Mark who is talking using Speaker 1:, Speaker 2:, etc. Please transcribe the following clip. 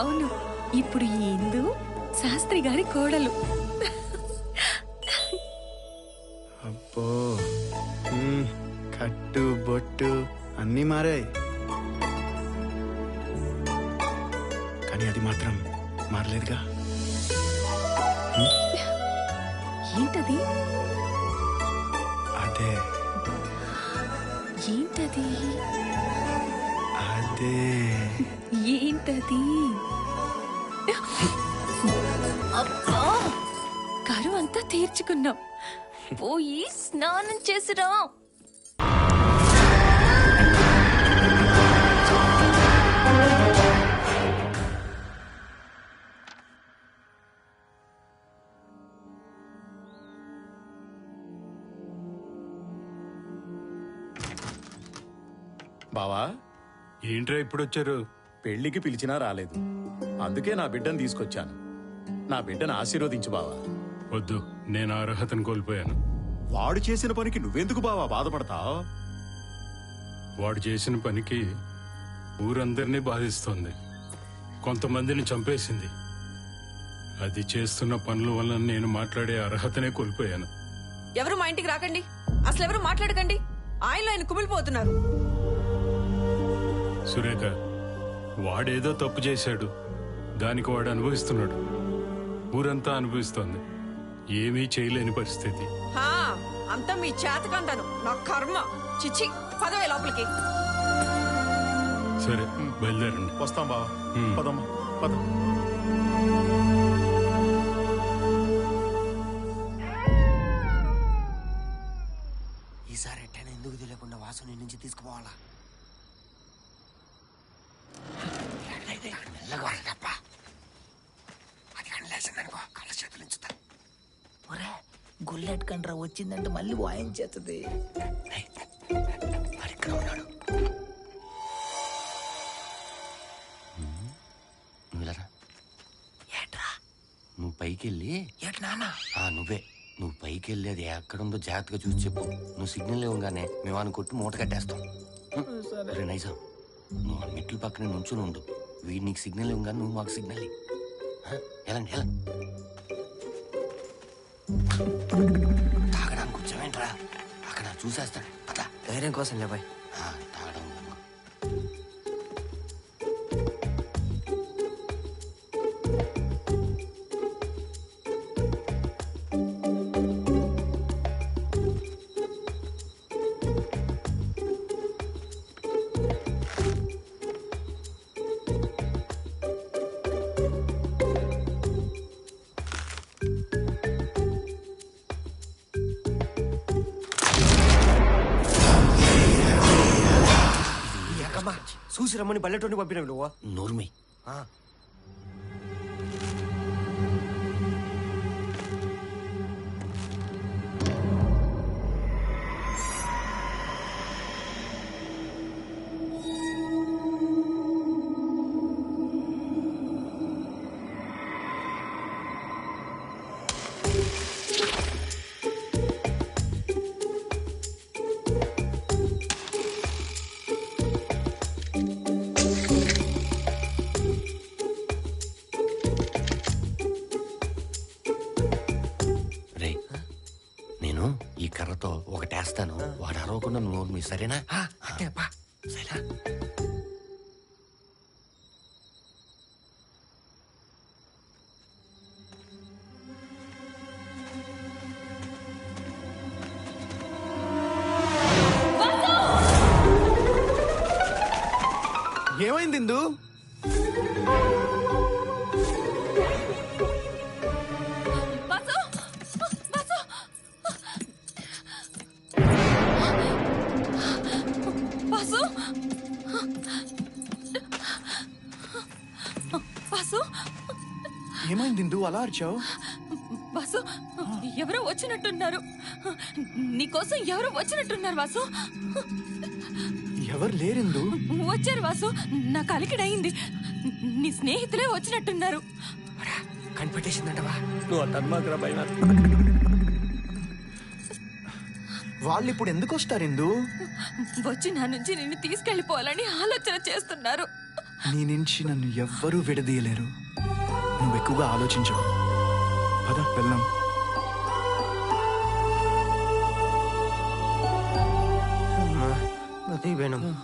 Speaker 1: అవును, ఇప్పుడు ఈ ఇందు శాస్త్రి గారి కోడలు.
Speaker 2: అబ్బో, కట్టు బొట్టు అన్నీ మారాయి, కానీ అది మాత్రం మారలేదుగా.
Speaker 1: ఏంటది?
Speaker 2: అదే
Speaker 1: ఏంటది?
Speaker 2: అదే
Speaker 1: ఏంటది? అబ్బా, కరువు అంతా తీర్చుకున్నాం. పోయి స్నానం చేసిరా.
Speaker 3: బావా,
Speaker 4: ఏంట్రా ఇప్పుడు వచ్చారు?
Speaker 3: పెళ్లికి పిలిచినా రాలేదు, అందుకే నా బిడ్డను తీసుకొచ్చాను. నా బిడ్డను ఆశీర్వదించు బావా.
Speaker 4: వద్దు, నేను అర్హతను కోల్పోయాను.
Speaker 3: వాడు చేసిన పనికి నువ్వెందుకు బావా బాధపడతావు?
Speaker 4: వాడు చేసిన పనికి ఊరందరినీ బాధిస్తోంది, కొంతమందిని చంపేసింది. అది చేస్తున్న పనుల వల్ల నేను మాట్లాడే అర్హతనే కోల్పోయాను.
Speaker 5: ఎవరు మా ఇంటికి రాకండి, అసలు ఎవరు మాట్లాడకండి. ఆయనలో ఆయన కుమిలిపోతున్నారు.
Speaker 4: సురేఖ, వాడేదో తప్పు చేశాడు, దానికి వాడు అనుభవిస్తున్నాడు. ఊరంతా అనుభవిస్తోంది. ఏమీ చేయలేని పరిస్థితి.
Speaker 5: అంతా మీ చేతకంతాను, నా కర్మ. చిచ్చి, పదవే లోపలికి.
Speaker 4: సరే, బయలుదేరండి.
Speaker 3: వస్తాం బావా, పదమ్మా పద.
Speaker 6: ఈసారి ఎట్టైనా ఎందుకు తెలియకుండా వాసుని నుంచి తీసుకుపోవాలా? మెల్లగా తప్ప అది కనలేసిందనుకో, కళ్ళ చేతులు ఉంచుతా. ఒరే, గుల్లెట్ కండ్రా వచ్చిందంటే మళ్ళీ వాయించేస్తుంది. మరి ఇక్కడ ఉన్నాడు. నువ్వులరా ఏట్రా? నువ్వు పైకి వెళ్ళి ఏట్ నాన్న? నువ్వే. నువ్వు పైకి వెళ్ళి అది ఎక్కడుందో జాగ్రత్తగా చూసి చెప్పు. నువ్వు సిగ్నల్ ఇవ్వగానే మేము అని కొట్టి మూట కట్టేస్తాం. నైజాం, నువ్వు ఆ మెట్లు పక్కనే నుంచుని ఉండు. వీడి నీకు సిగ్నల్ ఇవ్వగానే నువ్వు మాకు సిగ్నల్ ఎలాంటి ఎలా తాగడానికి కూర్చోవేంట్రా? అక్కడ చూసేస్తాడు. పద, ధైర్యం కోసం లేబాయ్. తాగడం చూసి రమ్మని బల్లెటోని పంపినవి నువ్వు. నోర్మి. ఈ కర్రతో ఒకటేస్తాను, వాడు అరవకుండా నోర్మి. సరేనా? సరేనా?
Speaker 2: ఏమైంది ఇందు? ఏమైంది ఇందు, అలా అరిచావు?
Speaker 1: వాసు, ఎవరో వచ్చినట్టున్నారు. నీకోసం ఎవరో వచ్చినట్టున్నారు వాసు.
Speaker 2: ఎవరు లేరిందు?
Speaker 1: వచ్చారు వాసు, నా కలికిడయింది. నీ స్నేహితులే వచ్చినట్టున్నారు.
Speaker 6: కనిపెట్టేసిందంటవా? నువ్వు తన్మాకరా పైన.
Speaker 2: వాళ్ళు ఇప్పుడు ఎందుకు వస్తారు ఇందు?
Speaker 1: వచ్చి నా నుంచి నిన్ను తీసుకెళ్లిపోవాలని ఆలోచన చేస్తున్నారు.
Speaker 2: నీ నుంచి నన్ను ఎవ్వరూ విడదీయలేరు. నువ్వు ఎక్కువగా ఆలోచించవు. పద వెళ్దాం.
Speaker 7: మతి వేణం